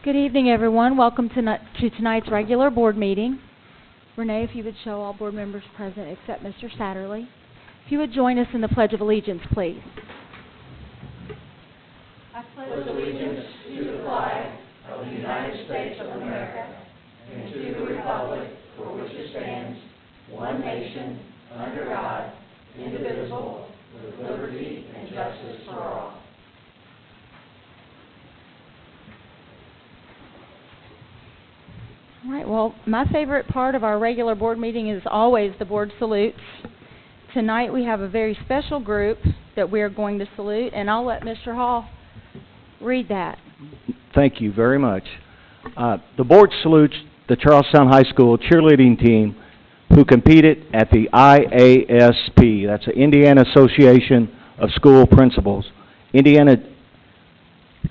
Good evening, everyone. Welcome to tonight's regular board meeting. Renee, if you would show all board members present except Mr. Satterley. If you would join us in the Pledge of Allegiance, please. I pledge allegiance to the flag of the United States of America and to the republic for which it stands, one nation, under God, indivisible, with liberty and justice for all. All right, well, my favorite part of our regular board meeting is always the board salutes. Tonight we have a very special group that we are going to salute, and I'll let Mr. Hall read that. Thank you very much. The board salutes the Charlestown High School cheerleading team who competed at the IASP, that's the Indiana Association of School Principals, Indiana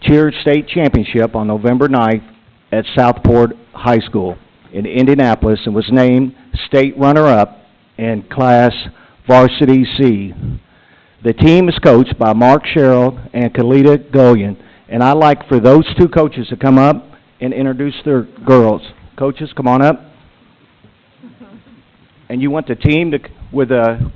Cheer State Championship on November 9th at Southport High School in Indianapolis and was named state runner-up in Class Varsity C. The team is coached by Mark Sherrill and Kalita Gullion, and I'd like for those two coaches to come up and introduce their girls. Coaches, come on up. And you want the team to, with a...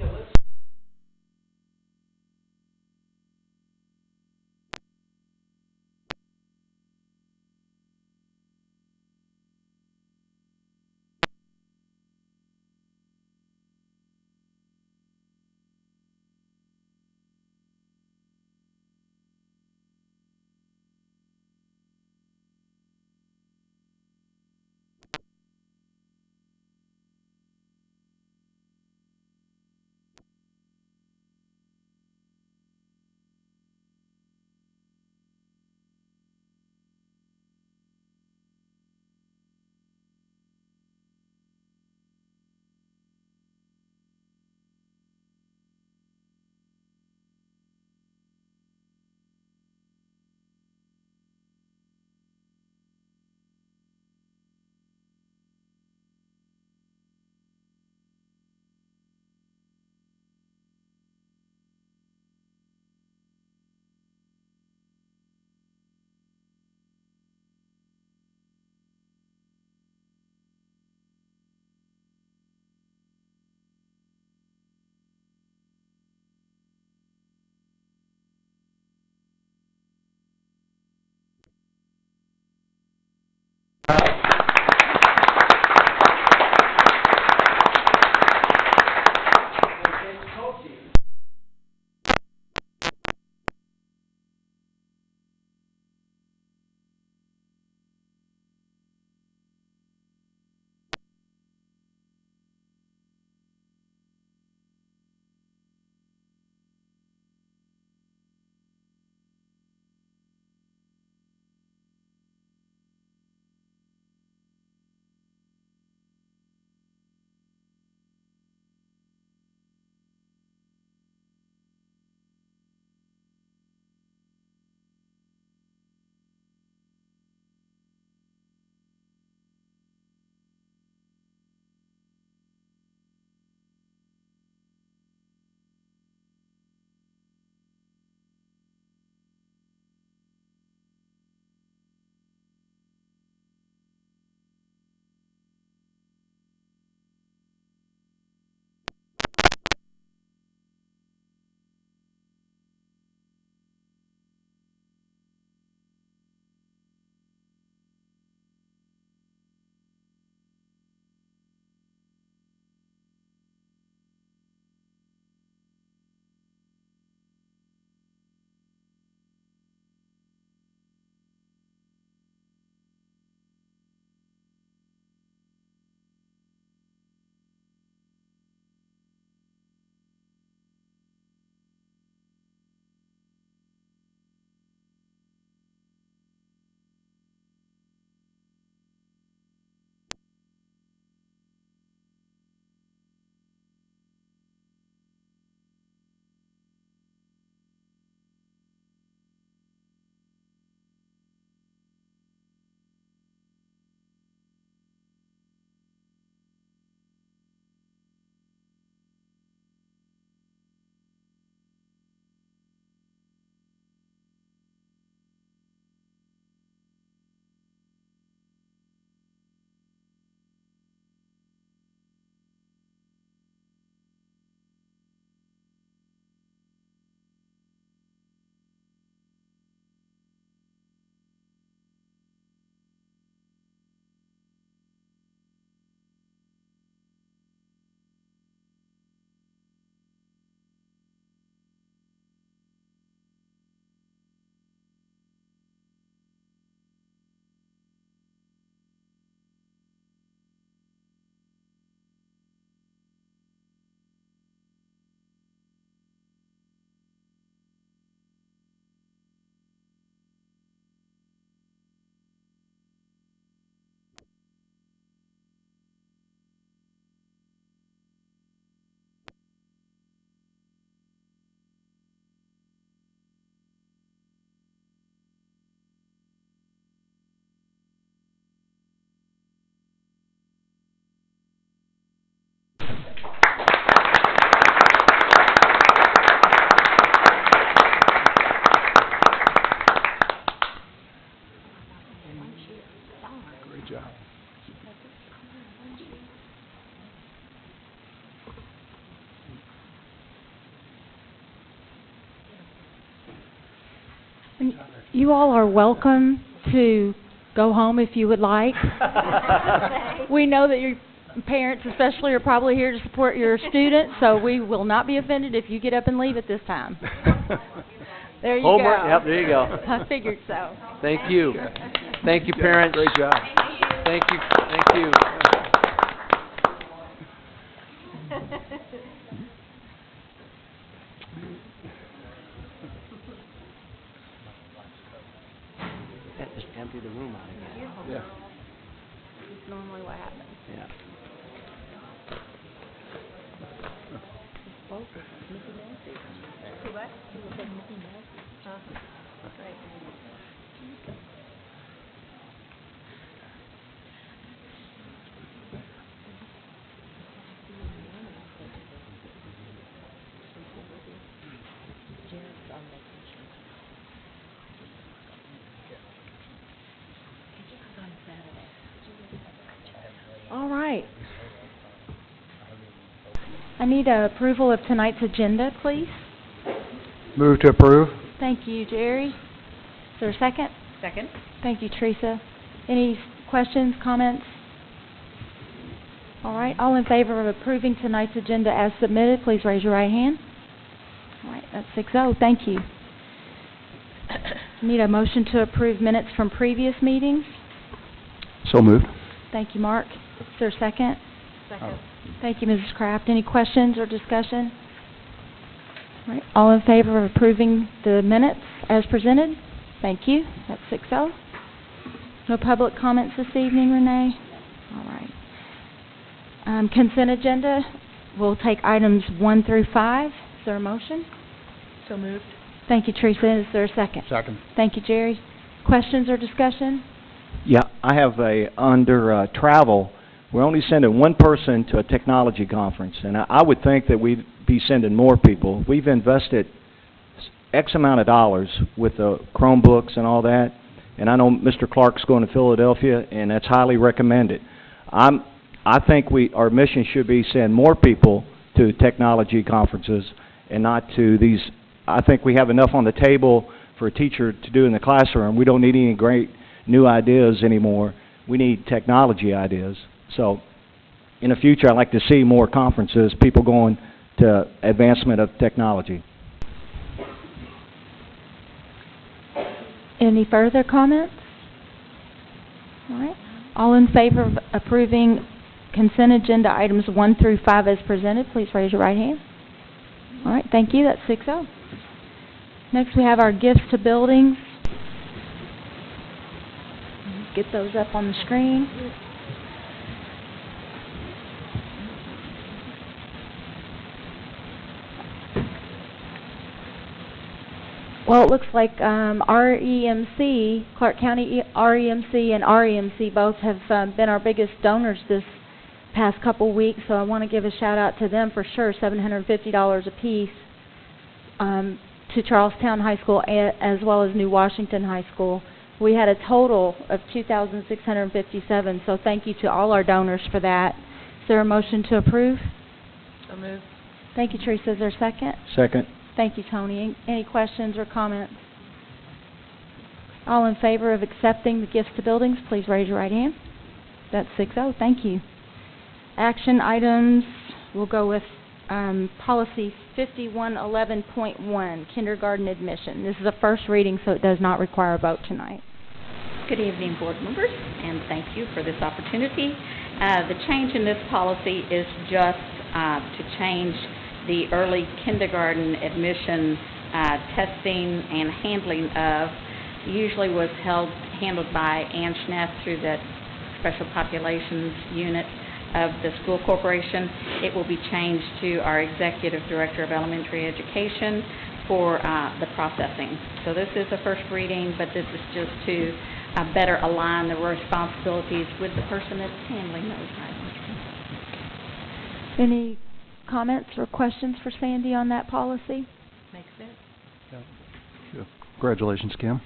And you all are welcome to go home if you would like. We know that your parents especially are probably here to support your students, so we will not be offended if you get up and leave at this time. There you Homework. go. Yep, there you go. I figured so. Thank you. Thank you, parents. Great job. Thank you. Thank you. That just empty the room out again. Yeah. It's normally what happens. Yeah. All right. I need approval of tonight's agenda, please. Move to approve. Thank you, Jerry. Is there a second? Second. Thank you, Teresa. Any questions, comments? All right, all in favor of approving tonight's agenda as submitted, please raise your right hand. All right, that's 6-0. Thank you. Need a motion to approve minutes from previous meetings. So moved. Thank you, Mark. Is there a second? Second. Thank you, Mrs. Kraft. Any questions or discussion? All right, all in favor of approving the minutes as presented? Thank you. That's 6-0. No public comments this evening, Renee? All right. Consent agenda, we'll take items 1 through 5. Is there a motion? So moved. Thank you, Teresa. Is there a second? Second. Thank you, Jerry. Questions or discussion? Yeah, I have under travel, we're only sending one person to a technology conference, and I would think that we'd be sending more people. We've invested X amount of dollars with the Chromebooks and all that, and I know Mr. Clark's going to Philadelphia, and that's highly recommended. I think our mission should be send more people to technology conferences and not to these. I think we have enough on the table for a teacher to do in the classroom. We don't need any great new ideas anymore. We need technology ideas. So in the future, I'd like to see more conferences, people going to advancement of technology. Any further comments? All right. All in favor of approving consent agenda items 1 through 5 as presented, please raise your right hand. All right, thank you. That's 6-0. Next, we have our gifts to buildings. Get those up on the screen. Well, it looks like REMC, Clark County REMC and REMC both have been our biggest donors this past couple weeks, so I want to give a shout out to them for sure, $750 apiece to Charlestown High School as well as New Washington High School. We had a total of $2,657, so thank you to all our donors for that. Is there a motion to approve? So moved. Thank you, Teresa. Is there a second? Second. Thank you, Tony. Any questions or comments? All in favor of accepting the gifts to buildings, please raise your right hand. That's 6-0. Thank you. Action items, we'll go with policy 5111.1, kindergarten admission. This is a first reading, so it does not require a vote tonight. Good evening, board members, and thank you for this opportunity. The change in this policy is just to change the early kindergarten admission testing and handling of. Usually was handled by Ann Schneff through the Special Populations Unit of the school corporation. It will be changed to our Executive Director of Elementary Education for the processing. So this is a first reading, but this is just to better align the responsibilities with the person that's handling those items. Any comments or questions for Sandy on that policy? Makes sense. Yeah. Congratulations, Kim.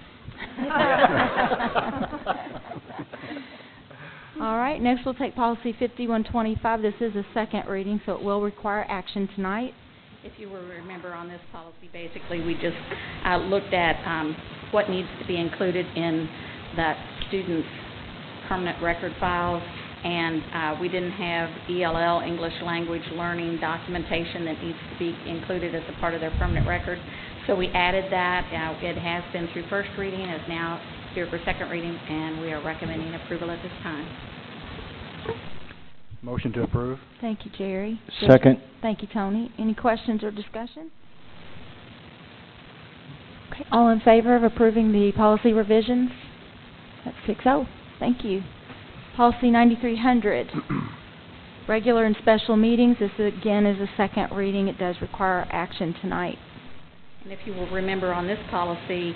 All right, next we'll take policy 5125. This is a second reading, so it will require action tonight. If you will remember on this policy, basically we just looked at what needs to be included in that student's permanent record files, and we didn't have ELL, English Language Learning documentation that needs to be included as a part of their permanent record. So we added that. It has been through first reading, is now here for second reading, and we are recommending approval at this time. Motion to approve. Thank you, Jerry. Second. Thank you, Tony. Any questions or discussion? Okay, all in favor of approving the policy revisions? That's 6-0. Thank you. Policy 9300, regular and special meetings. This again is a second reading. It does require action tonight. And if you will remember on this policy,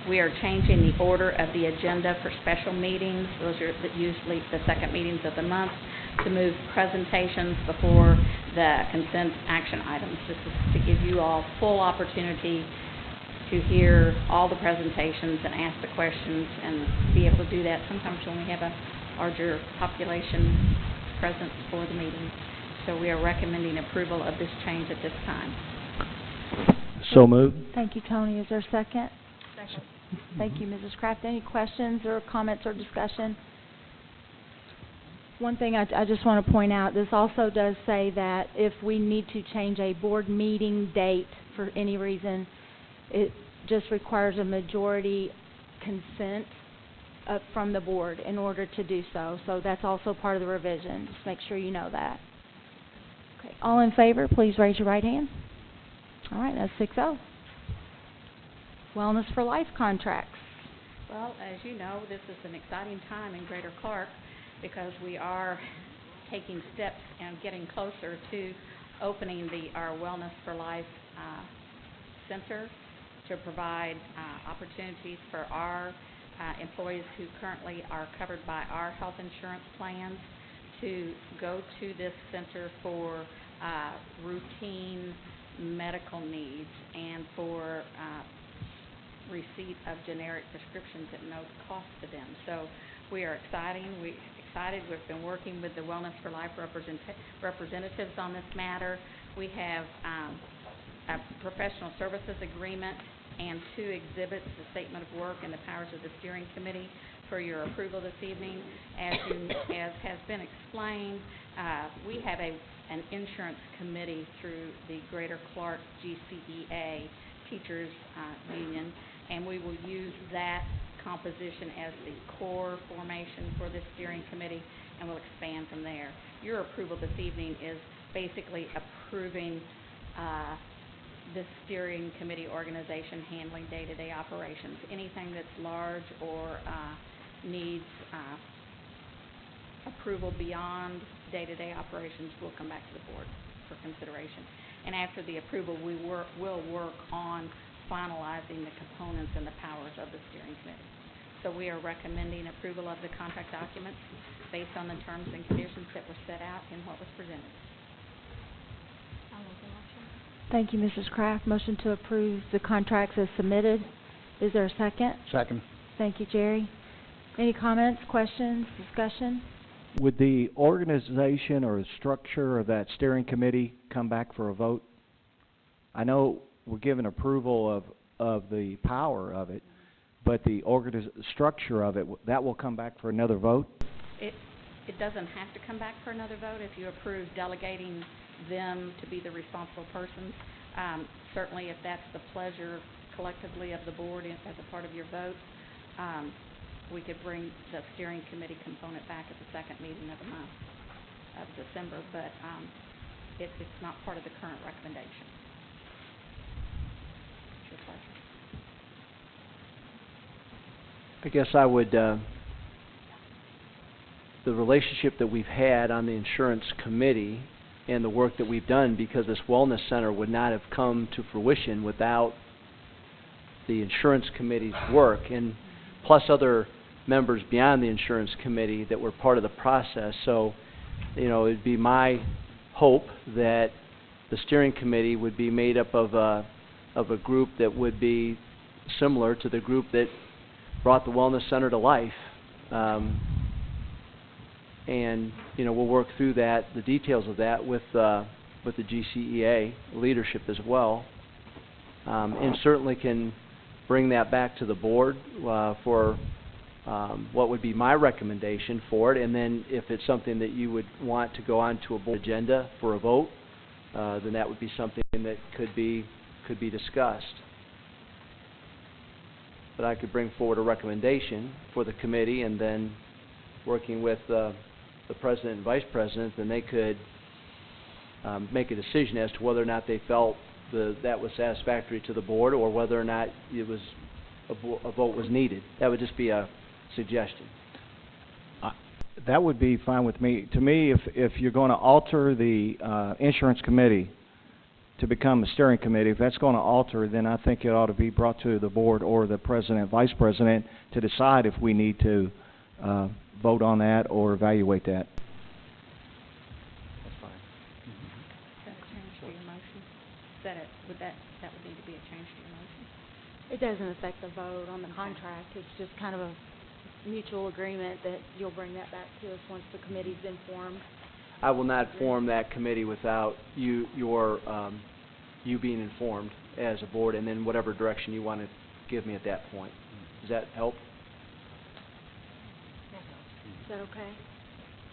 we are changing the order of the agenda for special meetings. Those are usually the second meetings of the month, to move presentations before the consent action items. This is to give you all full opportunity to hear all the presentations and ask the questions and be able to do that sometimes when we have a larger population present for the meeting. So we are recommending approval of this change at this time. So moved. Thank you, Tony. Is there a second? Second. Thank you, Mrs. Kraft. Any questions or comments or discussion? One thing I just want to point out, this also does say that if we need to change a board meeting date for any reason, it just requires a majority consent from the board in order to do so. So that's also part of the revision. Just make sure you know that. Okay. All in favor, please raise your right hand. All right, that's 6-0. Wellness for Life contracts. Well, as you know, this is an exciting time in Greater Clark because we are taking steps and getting closer to opening our Wellness for Life Center to provide opportunities for our employees who currently are covered by our health insurance plans to go to this center for routine medical needs and for receipt of generic prescriptions at no cost to them. So we are excited. We've been working with the Wellness for Life representatives on this matter. We have a professional services agreement and 2 exhibits, the statement of work and the powers of the steering committee, for your approval this evening. As has been explained, we have an insurance committee through the Greater Clark GCEA Teachers Union, and we will use that composition as the core formation for this steering committee, and we'll expand from there. Your approval this evening is basically approving the steering committee organization handling day-to-day operations. Anything that's large or needs approval beyond day-to-day operations will come back to the board for consideration. And after the approval, we'll work on finalizing the components and the powers of the steering committee. So we are recommending approval of the contract documents based on the terms and conditions that were set out in what was presented. Thank you, Mrs. Kraft. Motion to approve the contracts as submitted. Is there a second? Second. Thank you, Jerry. Any comments, questions, discussion? Would the organization or the structure of that steering committee come back for a vote? I know we're given approval of the power of it, but the structure of it, that will come back for another vote? It doesn't have to come back for another vote if you approve delegating them to be the responsible persons. Certainly, if that's the pleasure collectively of the board as a part of your vote, we could bring the steering committee component back at the second meeting of the month of December, but it's not part of the current recommendation. It's your pleasure. I guess I would, the relationship that we've had on the insurance committee and the work that we've done, because this wellness center would not have come to fruition without the insurance committee's work, and plus other members beyond the insurance committee that were part of the process. So, you know, it'd be my hope that the steering committee would be made up of a group that would be similar to the group that brought the wellness center to life. And you know, we'll work through that, the details of that, with the GCEA leadership as well, and certainly can bring that back to the board for what would be my recommendation for it, and then if it's something that you would want to go on to a board agenda for a vote, then that would be something that could be discussed. But I could bring forward a recommendation for the committee, and then working with the president and vice president, then they could make a decision as to whether or not they felt that was satisfactory to the board, or whether or not it was a vote was needed. That would just be a suggestion. That would be fine with me. To me, if you're going to alter the insurance committee to become a steering committee, if that's going to alter, then I think it ought to be brought to the board or the president, vice president, to decide if we need to vote on that or evaluate that. That's fine. Is that a change to your motion? That would need to be a change to your motion? It doesn't affect the vote on the contract. It's just kind of a mutual agreement that you'll bring that back to us once the committee's been formed. I will not form that committee without you being informed as a board, and then whatever direction you want to give me at that point. Does that help? Is that okay?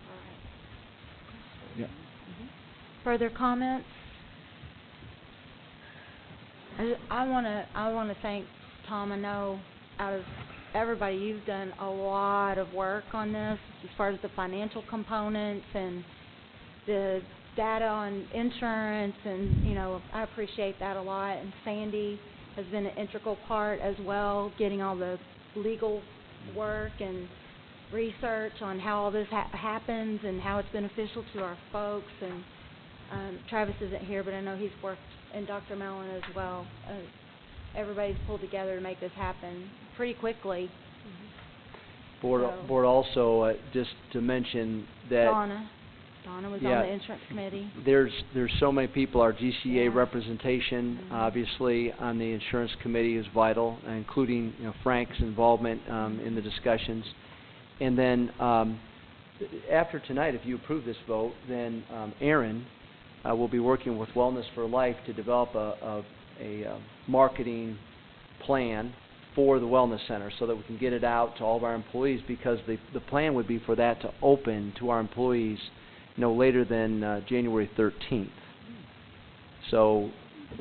All right. Yeah. Further comments? I want to thank Tom. I know out of everybody, you've done a lot of work on this as far as the financial components and the data on insurance, and I appreciate that a lot. And Sandy has been an integral part as well, getting all the legal work and research on how all this happens and how it's beneficial to our folks. And Travis isn't here, but I know he's worked, and Dr. Mellon as well. Everybody's pulled together to make this happen pretty quickly. Board also, just to mention that Donna was on the insurance committee. There's so many people. Our GCA Yeah. representation, obviously, on the insurance committee is vital, including Frank's involvement in the discussions. And then after tonight, if you approve this vote, then Aaron will be working with Wellness for Life to develop a marketing plan for the Wellness Center so that we can get it out to all of our employees, because the plan would be for that to open to our employees no later than January 13th. So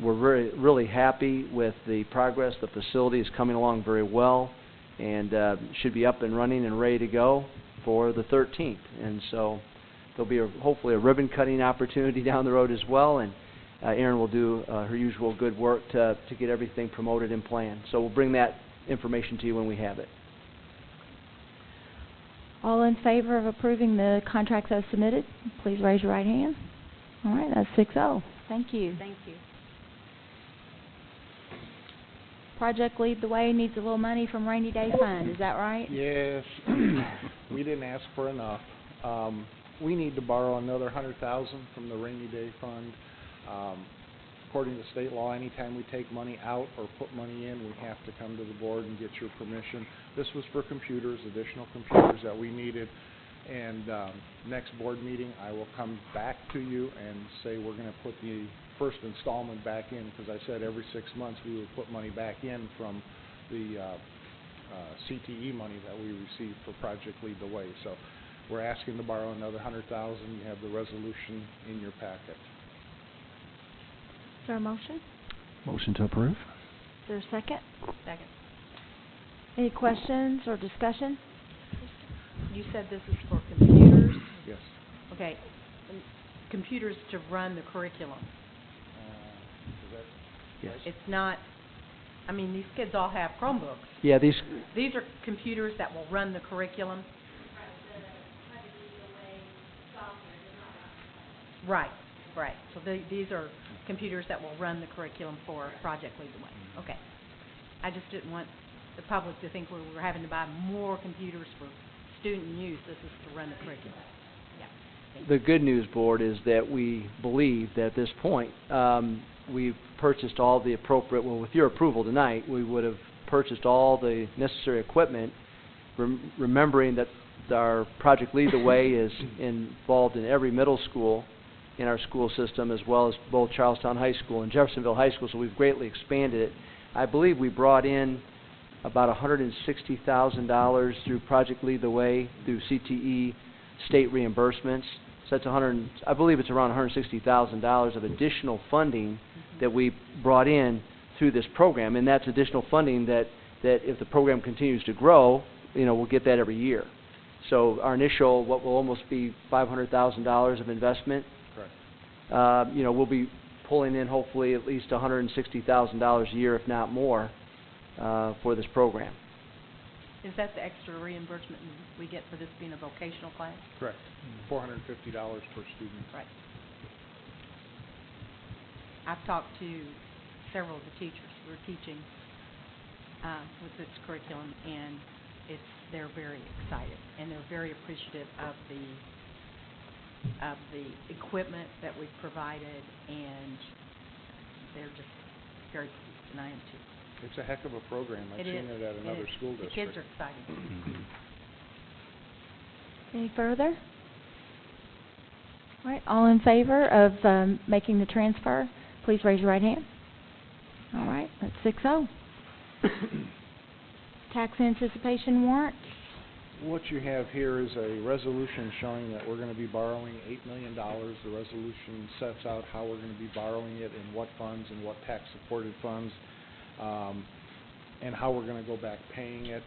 we're really happy with the progress. The facility is coming along very well, and should be up and running and ready to go for the 13th. And so there'll be hopefully a ribbon cutting opportunity down the road as well, and Erin will do her usual good work to get everything promoted and planned. So we'll bring that information to you when we have it. All in favor of approving the contracts as submitted, please raise your right hand. All right, that's 6-0. Thank you. Thank you. Project Lead the Way needs a little money from Rainy Day Fund, is that right? Yes, we didn't ask for enough. We need to borrow another $100,000 from the rainy day fund. According to state law, anytime we take money out or put money in, we have to come to the board and get your permission. This was for computers, additional computers that we needed. And next board meeting, I will come back to you and say we're going to put the first installment back in, because I said every 6 months we would put money back in from the CTE money that we received for Project Lead the Way. So we're asking to borrow another $100,000. You have the resolution in your packet. Is there a motion? Motion to approve? Is there a second? Second. Any questions or discussion? You said this is for computers? Yes. Okay, computers to run the curriculum. Yes. It's not, I mean, these kids all have Chromebooks. Yeah, these These are computers that will run the curriculum? Right, right. So these are computers that will run the curriculum for Project Lead the Way. Okay. I just didn't want the public to think we were having to buy more computers for student use. This is to run the curriculum. Yeah. The good news, Board, is that we believe that at this point we've purchased all the appropriate, well, with your approval tonight, we would have purchased all the necessary equipment, remembering that our Project Lead the Way is involved in every middle school in our school system, as well as both Charlestown High School and Jeffersonville High School, so we've greatly expanded it. I believe we brought in about $160,000 through Project Lead the Way, through CTE state reimbursements. So that's I believe it's around $160,000 of additional funding that we brought in through this program, and that's additional funding that if the program continues to grow, we'll get that every year. So our initial, what will almost be $500,000 of investment, Correct. We'll be pulling in hopefully at least $160,000 a year, if not more, for this program. Is that the extra reimbursement we get for this being a vocational class? Correct. $450 per student. Right. I've talked to several of the teachers who are teaching with this curriculum, and they're very excited, and they're very appreciative of the equipment that we've provided, and they're just very pleased, and I am too. It's a heck of a program. I've seen it at another school district. The kids are excited. Any further? All right, all in favor of making the transfer, please raise your right hand. All right, that's 6-0. Tax anticipation warrant. What you have here is a resolution showing that we're going to be borrowing $8 million. The resolution sets out how we're going to be borrowing it, in what funds and what tax-supported funds, and how we're going to go back paying it.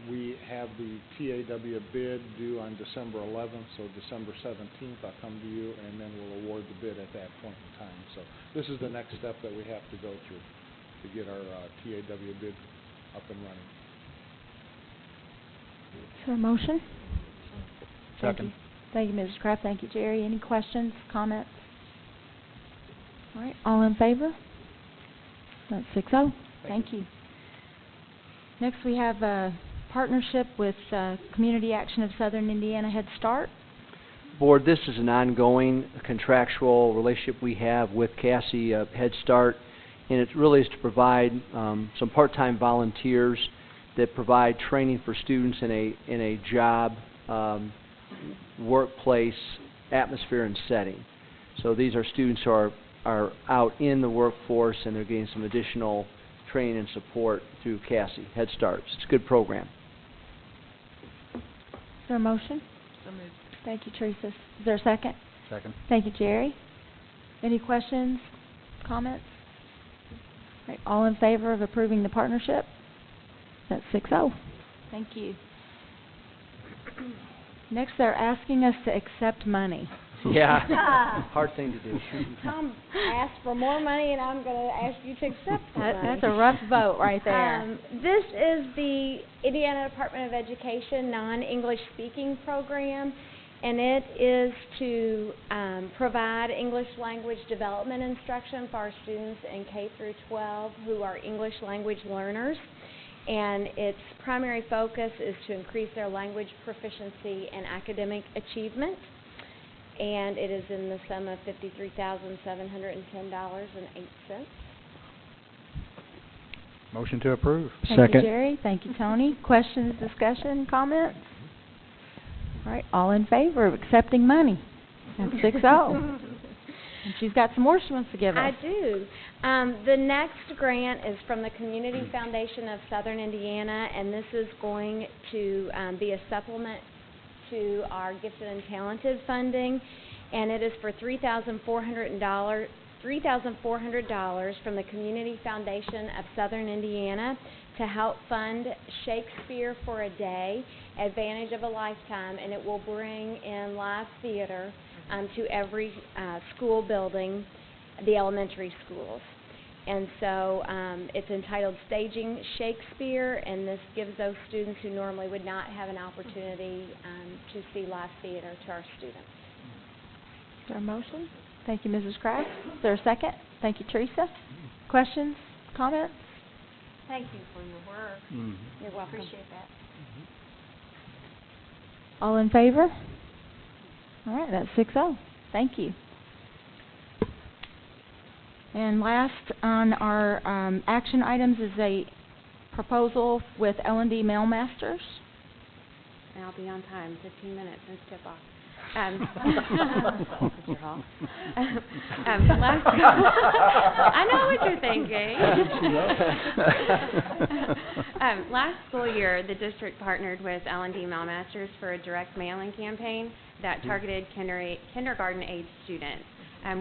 We have the TAW bid due on December 11th, so December 17th I'll come to you, and then we'll award the bid at that point in time. So this is the next step that we have to go through to get our TAW bid up and running. Is there a motion? Second. Thank you, Mrs. Kraft. Thank you, Jerry. Any questions, comments? All right, all in favor? That's 6-0. Thank you. Next, we have a partnership with Community Action of Southern Indiana Head Start. Board, this is an ongoing contractual relationship we have with Cassie Head Start, and it really is to provide some part-time volunteers that provide training for students in a job, workplace atmosphere and setting. So these are students who are out in the workforce, and they're getting some additional training and support through Cassie Head Start. It's a good program. Is there a motion? So moved. Thank you, Teresa. Is there a second? Second. Thank you, Jerry. Any questions, comments? All right, all in favor of approving the partnership? That's 6-0. Thank you. Next, they're asking us to accept money. Yeah, hard thing to do. Tom asked for more money, and I'm going to ask you to accept the money. That's a rough vote right there. This is the Indiana Department of Education non-English speaking program, and it is to provide English language development instruction for our students in K through 12 who are English language learners. And its primary focus is to increase their language proficiency and academic achievement. And it is in the sum of $53,710.08. Motion to approve. Thank you, Jerry. Thank you, Tony. Questions, discussion, comments? All right, all in favor of accepting money? That's 6-0. And she's got some more she wants to give us. I do. The next grant is from the Community Foundation of Southern Indiana, and this is going to be a supplement to our Gifted and Talented funding, and it is for $3,400 from the Community Foundation of Southern Indiana to help fund Shakespeare for a Day, Advantage of a Lifetime, and it will bring in live theater to every school building, the elementary schools. And so it's entitled Staging Shakespeare, and this gives those students who normally would not have an opportunity to see live theater to our students. Is there a motion? Thank you, Mrs. Kraft. Is there a second? Thank you, Teresa. Questions, comments? Thank you for your work. You're welcome. Appreciate that. All in favor? All right, that's 6-0. Thank you. And last on our action items is a proposal with L&D Mailmasters. And I'll be on time, 15 minutes, and tip off. Mr. Hall. I know what you're thinking. Last school year, the district partnered with L&D Mailmasters for a direct mailing campaign that targeted kindergarten-age students.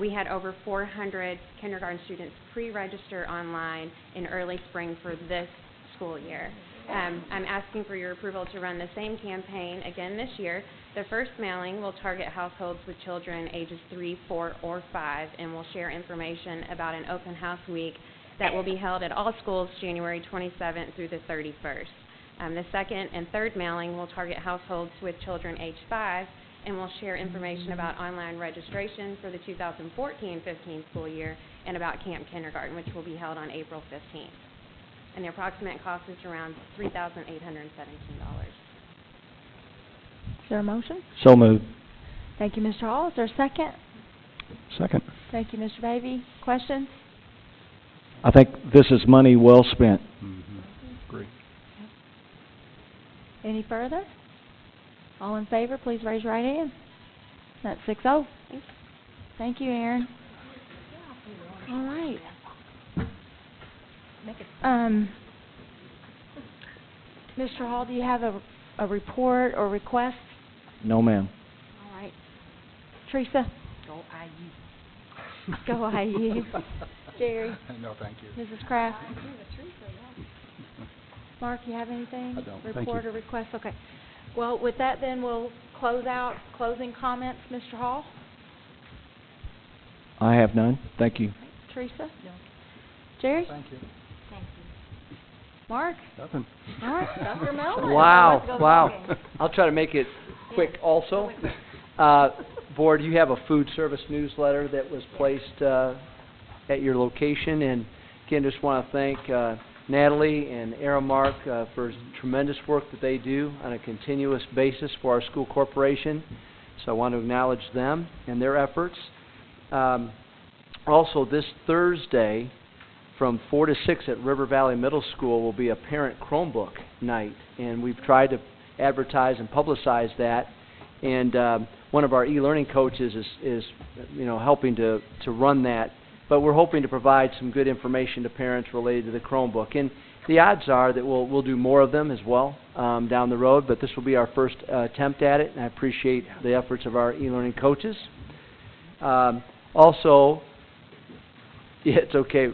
We had over 400 kindergarten students pre-register online in early spring for this school year. I'm asking for your approval to run the same campaign again this year. The first mailing will target households with children ages 3, 4, or 5, and will share information about an open house week that will be held at all schools January 27th through the 31st. The second and third mailing will target households with children age 5, and will share information about online registration for the 2014-15 school year and about Camp Kindergarten, which will be held on April 15th. And the approximate cost is around $3,817. Is there a motion? So moved. Thank you, Mr. Hall. Is there a second? Second. Thank you, Mr. Davy. Questions? I think this is money well spent. Agree. Any further? All in favor, please raise your right hand. That's 6-0. Thank you, Aaron. All right. Mr. Hall, do you have a report or request? No, ma'am. All right. Teresa? Go IU. Go IU. Jerry? No, thank you. Mrs. Kraft? Mark, you have anything? I don't. Thank Report you. or request? Okay. Well, with that then, we'll close out. Closing comments, Mr. Hall? I have none. Thank you. Teresa? Jerry? Thank you. Mark? Nothing. All right, Dr. Melvin. Wow, Let's go wow. talking. I'll try to make it quick also. Board, you have a food service newsletter that was placed at your location, and again, just want to thank Natalie and Aramark for tremendous work that they do on a continuous basis for our school corporation. So I want to acknowledge them and their efforts. Also, this Thursday, from 4 to 6 at River Valley Middle School will be a parent Chromebook night, and we've tried to advertise and publicize that. And one of our e-learning coaches is helping to run that. But we're hoping to provide some good information to parents related to the Chromebook. And the odds are that we'll do more of them as well down the road. But this will be our first attempt at it, and I appreciate the efforts of our e-learning coaches. Also. Yeah, it's okay.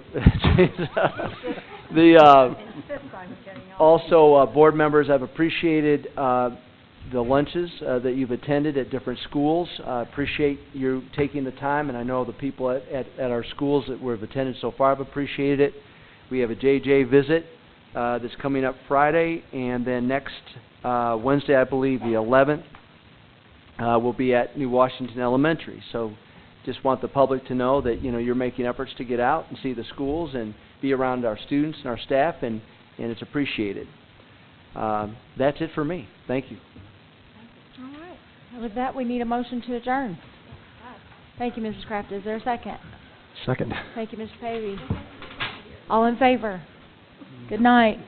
Also, board members, I've appreciated the lunches that you've attended at different schools. Appreciate you taking the time, and I know the people at our schools that we've attended so far have appreciated it. We have a JJ visit that's coming up Friday, and then next Wednesday, I believe, the 11th, we'll be at New Washington Elementary. So just want the public to know that you're making efforts to get out and see the schools and be around our students and our staff, and it's appreciated. That's it for me. Thank you. All right. With that, we need a motion to adjourn. Thank you, Mrs. Kraft. Is there a second? Second. Thank you, Mr. Pavey. All in favor? Good night.